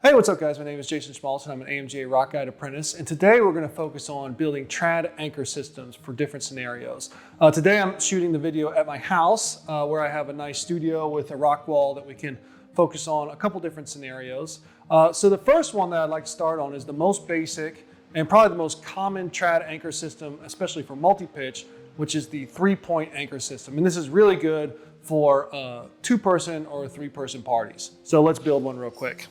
Hey, what's up guys? My name is Jason Schmaltz and I'm an AMGA Rock Guide Apprentice. And today we're going to focus on building trad anchor systems for different scenarios. Today I'm shooting the video at my house where I have a nice studio with a rock wall that we can focus on a couple different scenarios. So the first one that I'd like to start on is the most basic and probably the most common trad anchor system, especially for multi-pitch, which is the 3-point anchor system. And this is really good for 2-person or 3-person parties. So let's build one real quick.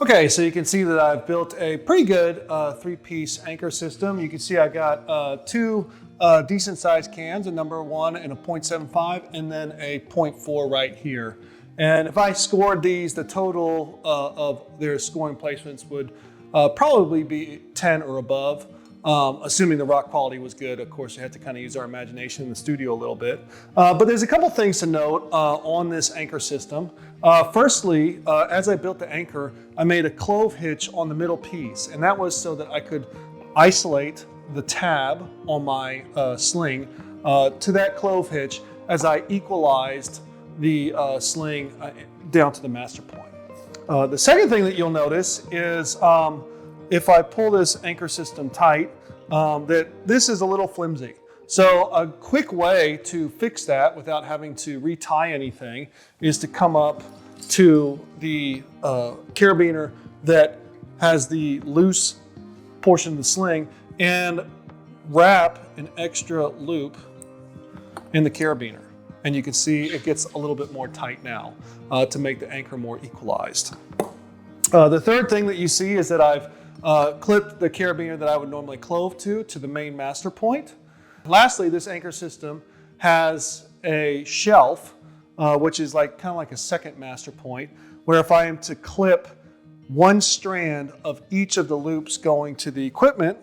Okay, so you can see that I've built a pretty good 3-piece anchor system. You can see I got 2 decent sized cans, a number 1 and a 0.75, and then a 0.4 right here. And if I scored these, the total of their scoring placements would probably be 10 or above. Assuming the rock quality was good. Of course, you have to kind of use our imagination in the studio a little bit. But there's a couple things to note on this anchor system. Firstly, as I built the anchor, I made a clove hitch on the middle piece, and that was so that I could isolate the tab on my sling to that clove hitch as I equalized the sling down to the master point. The second thing that you'll notice is if I pull this anchor system tight, that this is a little flimsy. So a quick way to fix that without having to retie anything is to come up to the carabiner that has the loose portion of the sling and wrap an extra loop in the carabiner. And you can see it gets a little bit more tight now to make the anchor more equalized. The third thing that you see is that I've clipped the carabiner that I would normally clove to the main master point. Lastly, this anchor system has a shelf, which is kind of like a second master point, where if I am to clip one strand of each of the loops going to the equipment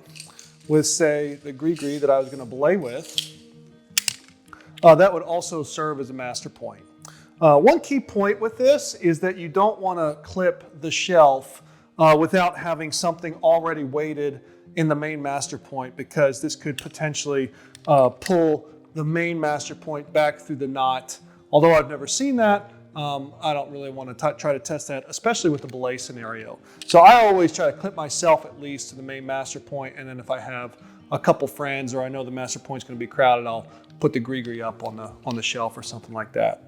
with, say, the gree-gree that I was going to belay with, that would also serve as a master point. One key point with this is that you don't want to clip the shelf without having something already weighted in the main master point, because this could potentially pull the main master point back through the knot. Although I've never seen that, I don't really want to try to test that, especially with the belay scenario. So I always try to clip myself at least to the main master point, and then if I have a couple friends or I know the master point's going to be crowded, I'll put the gree-gree up on the shelf or something like that.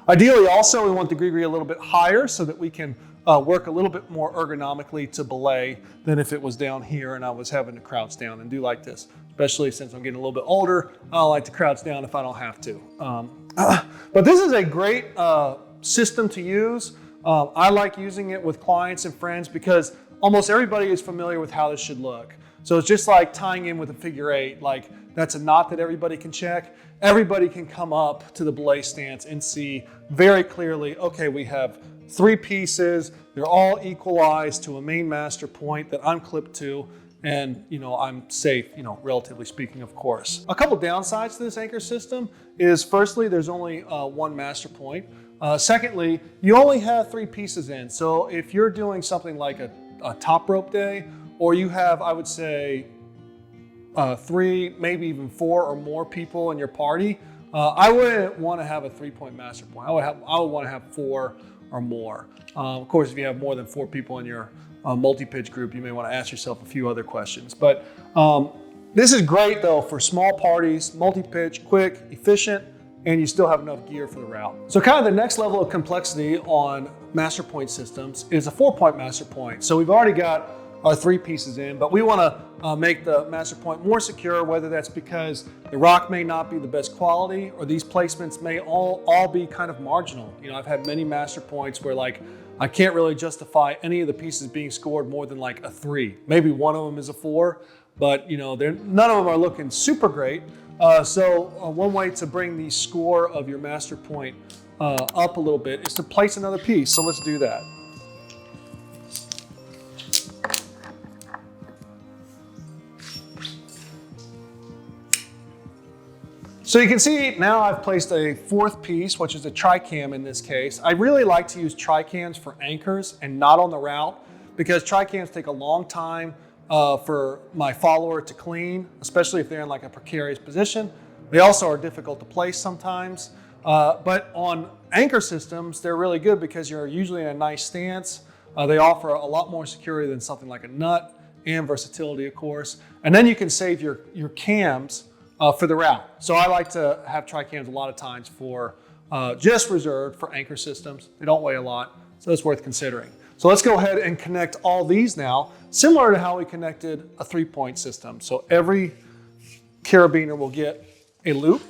Ideally also, we want the gree-gree a little bit higher so that we can work a little bit more ergonomically to belay than if it was down here and I was having to crouch down and do like this. Especially since I'm getting a little bit older, I like to crouch down if I don't have to. But this is a great system to use. I like using it with clients and friends because almost everybody is familiar with how this should look. So it's just like tying in with a figure 8, like that's a knot that everybody can check. Everybody can come up to the belay stance and see very clearly, okay, we have 3 pieces, they're all equalized to a main master point that I'm clipped to, and I'm safe, relatively speaking, of course. A couple downsides to this anchor system is, firstly, there's only one master point. Secondly, you only have 3 pieces in. So if you're doing something like a top rope day, or you have, I would say, 3, maybe even 4 or more people in your party, I wouldn't want to have a 3-point master point. I would want to have 4 or more. Of course, if you have more than 4 people in your multi-pitch group, you may want to ask yourself a few other questions. But This is great though for small parties, multi-pitch, quick, efficient, and you still have enough gear for the route. So kind of the next level of complexity on master point systems is a 4-point master point. So we've already got our 3 pieces in, but we want to make the master point more secure, whether that's because the rock may not be the best quality or these placements may all be kind of marginal. You know, I've had many master points where like I can't really justify any of the pieces being scored more than like a 3. Maybe one of them is a 4, but you know, none of them are looking super great. So one way to bring the score of your master point up a little bit is to place another piece. So let's do that. So you can see now I've placed a 4th piece, which is a tri-cam in this case. I really like to use tri-cams for anchors and not on the route because tri-cams take a long time for my follower to clean, especially if they're in like a precarious position. They also are difficult to place sometimes. But on anchor systems, they're really good because you're usually in a nice stance. They offer a lot more security than something like a nut and versatility, of course. And then you can save your cams for the route. So I like to have tri-cams a lot of times for just reserved for anchor systems. They don't weigh a lot, so it's worth considering. So let's go ahead and connect all these now, similar to how we connected a 3-point system. So every carabiner will get a loop.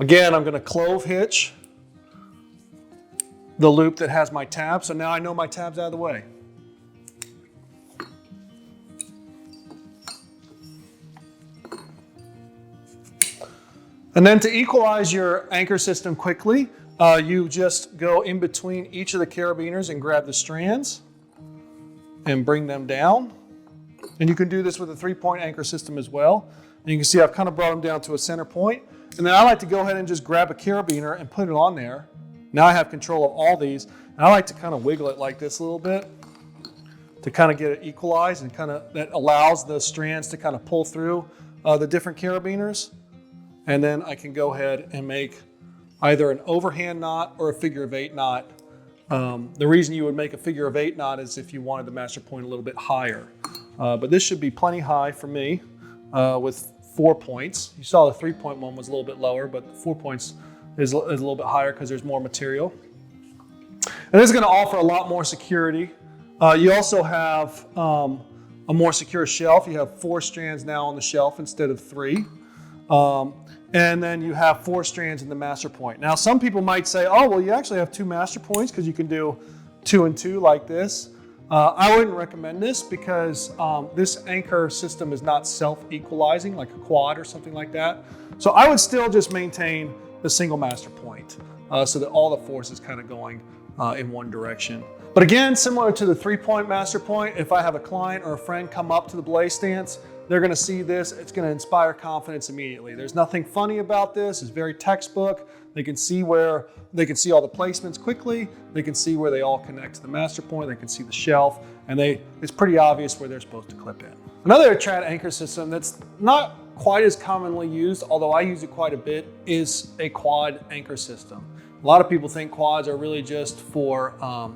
Again, I'm going to clove hitch the loop that has my tab. So now I know my tab's out of the way. And then to equalize your anchor system quickly, you just go in between each of the carabiners and grab the strands and bring them down. And you can do this with a 3-point anchor system as well. And you can see I've kind of brought them down to a center point. And then I like to go ahead and just grab a carabiner and put it on there. Now I have control of all these. And I like to kind of wiggle it like this a little bit to kind of get it equalized, and kind of that allows the strands to kind of pull through the different carabiners. And then I can go ahead and make either an overhand knot or a figure of 8 knot. The reason you would make a figure of 8 knot is if you wanted the master point a little bit higher. But this should be plenty high for me with 4 points. You saw the 3-point one was a little bit lower, but the 4 points is a little bit higher because there's more material. And this is going to offer a lot more security. You also have a more secure shelf. You have 4 strands now on the shelf instead of 3. And then you have 4 strands in the master point. Now, some people might say, oh, well, you actually have 2 master points because you can do 2 and 2 like this. I wouldn't recommend this because this anchor system is not self-equalizing like a quad or something like that. So I would still just maintain the single master point so that all the force is kind of going in one direction. But again, similar to the 3-point master point, if I have a client or a friend come up to the belay stance, they're going to see this. It's going to inspire confidence immediately. There's nothing funny about this. It's very textbook. They can see all the placements quickly. They can see where they all connect to the master point. They can see the shelf, and it's pretty obvious where they're supposed to clip in. Another trad anchor system that's not quite as commonly used, although I use it quite a bit, is a quad anchor system. A lot of people think quads are really just for a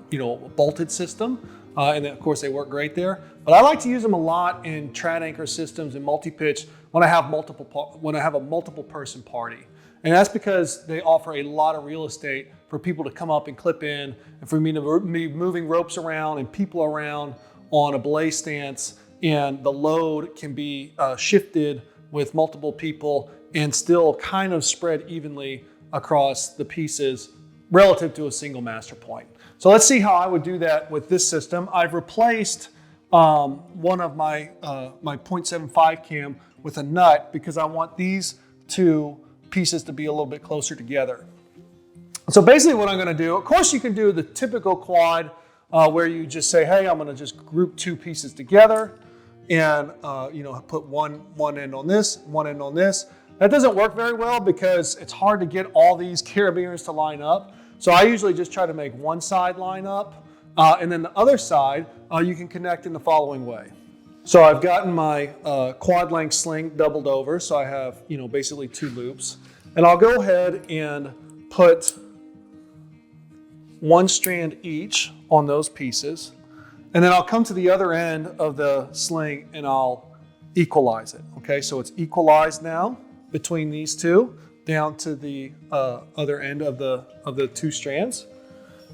bolted system. And then, of course, they work great there. But I like to use them a lot in trad anchor systems and multi-pitch when I have a multiple person party. And that's because they offer a lot of real estate for people to come up and clip in, and for me to be moving ropes around and people around on a belay stance, and the load can be shifted with multiple people and still kind of spread evenly across the pieces relative to a single master point. So let's see how I would do that with this system. I've replaced one of my 0.75 cam with a nut because I want these 2 pieces to be a little bit closer together. So basically what I'm going to do, of course you can do the typical quad where you just say, hey, I'm going to just group 2 pieces together and put one end on this, one end on this. That doesn't work very well because it's hard to get all these carabiners to line up. So I usually just try to make one side line up, and then the other side you can connect in the following way. So I've gotten my quad length sling doubled over, so I have basically 2 loops. And I'll go ahead and put 1 strand each on those pieces. And then I'll come to the other end of the sling and I'll equalize it. Okay, so it's equalized now. between these two down to the other end of the two strands.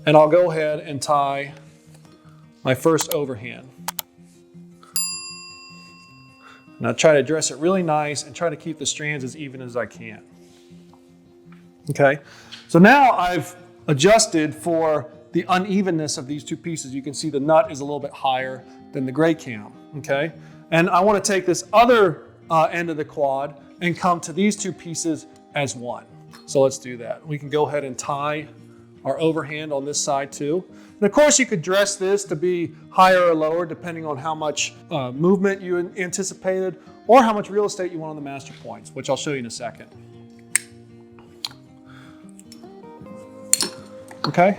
And I'll go ahead and tie my first overhand. And I'll try to dress it really nice and try to keep the strands as even as I can. Okay, so now I've adjusted for the unevenness of these two pieces. You can see the nut is a little bit higher than the gray cam, okay? And I want to take this other end of the quad and come to these two pieces as one. So let's do that. We can go ahead and tie our overhand on this side too. And of course you could dress this to be higher or lower depending on how much movement you anticipated or how much real estate you want on the master points, which I'll show you in a second. Okay,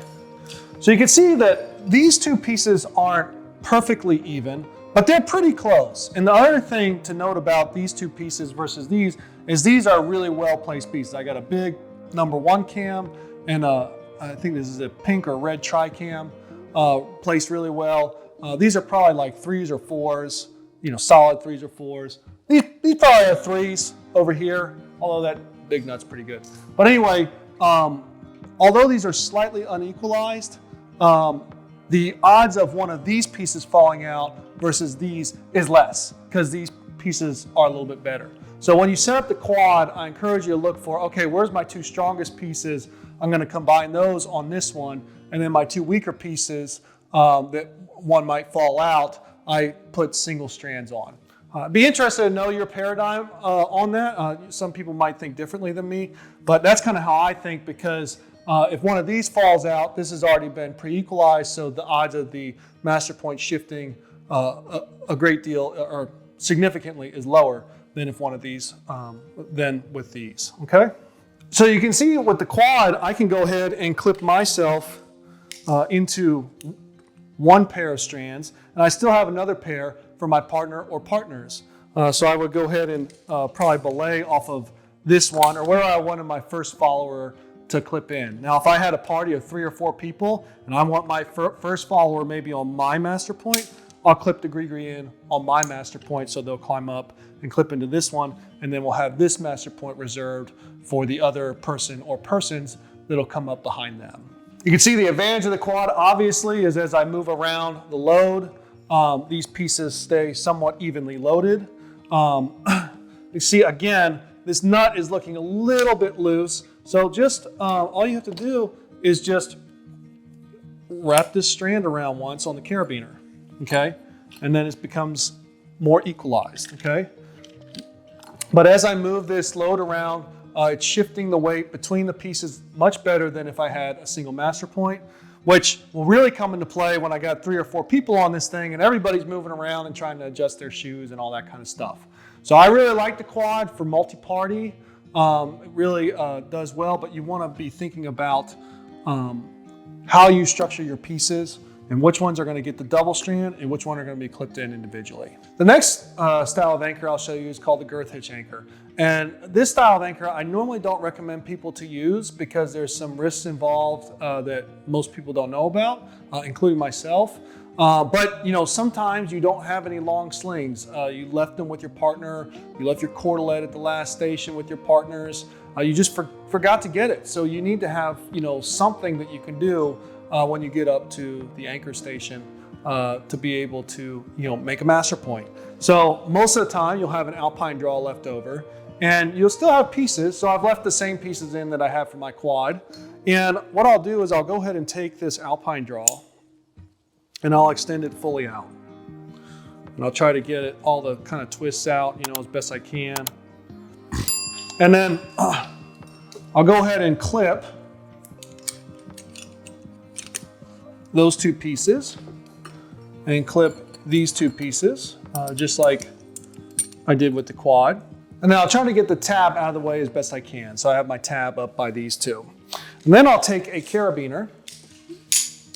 so you can see that these two pieces aren't perfectly even, but they're pretty close. And the other thing to note about these two pieces versus these is these are really well-placed pieces. I got a big number 1 cam and I think this is a pink or red tri-cam placed really well. These are probably like 3s or 4s, you know, solid 3s or 4s. These probably are 3s over here, although that big nut's pretty good. But anyway, although these are slightly unequalized, the odds of one of these pieces falling out versus these is less because these pieces are a little bit better. So when you set up the quad, I encourage you to look for, okay, where's my 2 strongest pieces? I'm going to combine those on this one, and then my 2 weaker pieces that one might fall out, I put single strands on. Be interested to know your paradigm on that. Some people might think differently than me, but that's kind of how I think because if one of these falls out, this has already been pre-equalized, so the odds of the master point shifting a great deal or significantly is lower than if one of these, than with these, okay? So you can see with the quad, I can go ahead and clip myself into one pair of strands, and I still have another pair for my partner or partners. So I would go ahead and probably belay off of this one or where I wanted my first follower to clip in. Now, if I had a party of 3 or 4 people and I want my first follower maybe on my master point, I'll clip the gree in on my master point so they'll climb up and clip into this one, and then we'll have this master point reserved for the other person or persons that'll come up behind them. You can see the advantage of the quad obviously is as I move around the load, these pieces stay somewhat evenly loaded. You see again, this nut is looking a little bit loose, so just all you have to do is just wrap this strand around once on the carabiner, okay? And then it becomes more equalized, okay? But as I move this load around, it's shifting the weight between the pieces much better than if I had a single master point, which will really come into play when I got 3 or 4 people on this thing and everybody's moving around and trying to adjust their shoes and all that kind of stuff. So I really like the quad for multi-party. It really does well, but you want to be thinking about how you structure your pieces and which ones are going to get the double strand and which one are going to be clipped in individually. The next style of anchor I'll show you is called the Girth hitch anchor. And this style of anchor I normally don't recommend people to use because there's some risks involved that most people don't know about, including myself. But you know, sometimes you don't have any long slings. You left them with your partner, you left your cordelet at the last station with your partners, you just forgot to get it. So you need to have, you know, something that you can do when you get up to the anchor station to be able to, you know, make a master point. So most of the time you'll have an alpine draw left over and you'll still have pieces. So I've left the same pieces in that I have for my quad. And what I'll do is I'll go ahead and take this alpine draw and I'll extend it fully out. And I'll try to get it all the kind of twists out, you know, as best I can. And then I'll go ahead and clip those 2 pieces and clip these 2 pieces, just like I did with the quad. And then I'll try to get the tab out of the way as best I can. So I have my tab up by these 2. And then I'll take a carabiner.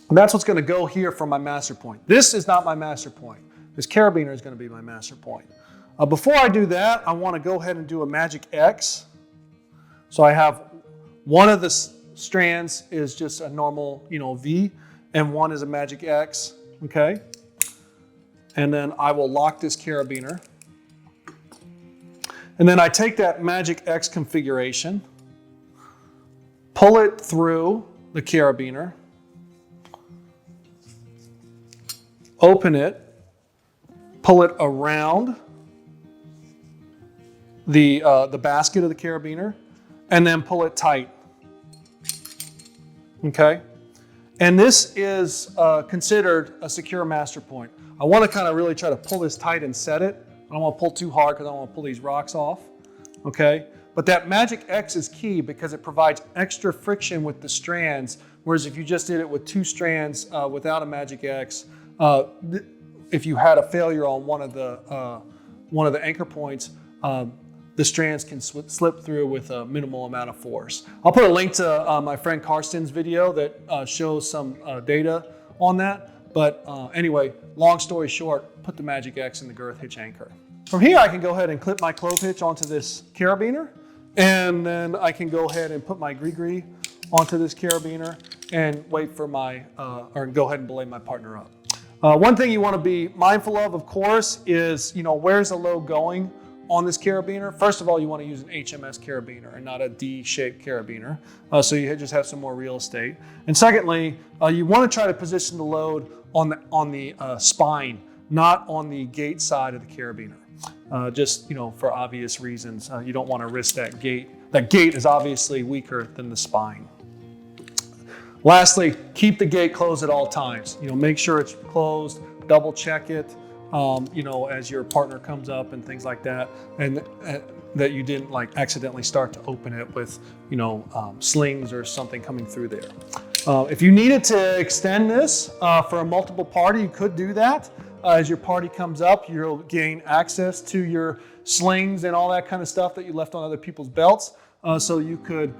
And that's what's going to go here for my master point. This is not my master point. This carabiner is going to be my master point. Before I do that, I want to go ahead and do a magic X. So I have one of the strands is just a normal, you know, V, and one is a magic X, okay? And then I will lock this carabiner. And then I take that Magic X configuration, pull it through the carabiner, open it, pull it around the basket of the carabiner, and then pull it tight. Okay? And this is considered a secure master point. I want to kind of really try to pull this tight and set it. I don't want to pull too hard because I don't want to pull these rocks off. Okay? But that Magic X is key because it provides extra friction with the strands, whereas if you just did it with 2 strands without a Magic X, if you had a failure on one of the anchor points, the strands can slip through with a minimal amount of force. I'll put a link to my friend Karsten's video that shows some data on that. But anyway, long story short, put the Magic X in the Girth hitch anchor. From here, I can go ahead and clip my clove hitch onto this carabiner, and then I can go ahead and put my gree onto this carabiner and wait for my, or go ahead and belay my partner up. One thing you want to be mindful of course, is, where's the load going on this carabiner? First of all, you want to use an HMS carabiner and not a D-shaped carabiner, so you just have some more real estate. And secondly, you want to try to position the load on the spine, not on the gate side of the carabiner. Just for obvious reasons, you don't want to risk that gate. That gate is obviously weaker than the spine. Lastly, keep the gate closed at all times. Make sure it's closed, double check it. As your partner comes up and things like that, and that you didn't accidentally start to open it with, slings or something coming through there. If you needed to extend this for a multiple party, you could do that. As your party comes up, you'll gain access to your slings and all that kind of stuff that you left on other people's belts. So you could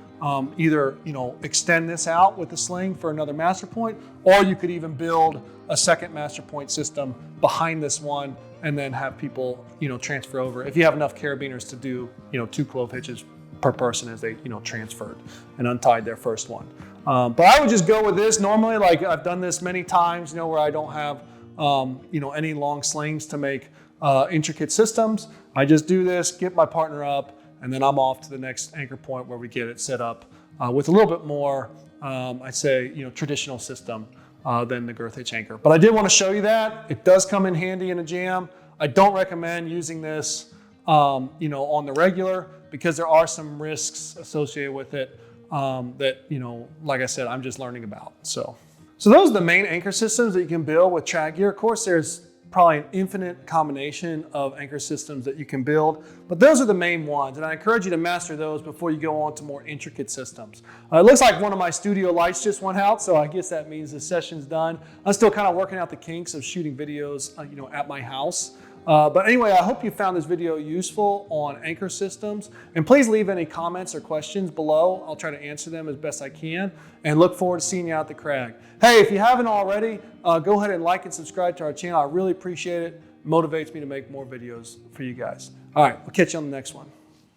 either extend this out with a sling for another master point, or you could even build a second master point system behind this one and then have people transfer over if you have enough carabiners to do 2 clove hitches per person as they transferred and untied their first one. But I would just go with this. Normally, I've done this many times, where I don't have any long slings to make intricate systems. I just do this, get my partner up, and then I'm off to the next anchor point where we get it set up with a little bit more, I'd say, traditional system than the Girth hitch anchor. But I did want to show you that. It does come in handy in a jam. I don't recommend using this, on the regular because there are some risks associated with it that, like I said, I'm just learning about. So those are the main anchor systems that you can build with track gear. Of course, there's probably an infinite combination of anchor systems that you can build, but those are the main ones, and I encourage you to master those before you go on to more intricate systems. It looks like one of my studio lights just went out, so I guess that means the session's done. I'm still kind of working out the kinks of shooting videos, at my house. But anyway, I hope you found this video useful on anchor systems, and please leave any comments or questions below. I'll try to answer them as best I can, and look forward to seeing you out at the crag. Hey, if you haven't already, go ahead and like and subscribe to our channel. I really appreciate it. It motivates me to make more videos for you guys. All right, we'll catch you on the next one.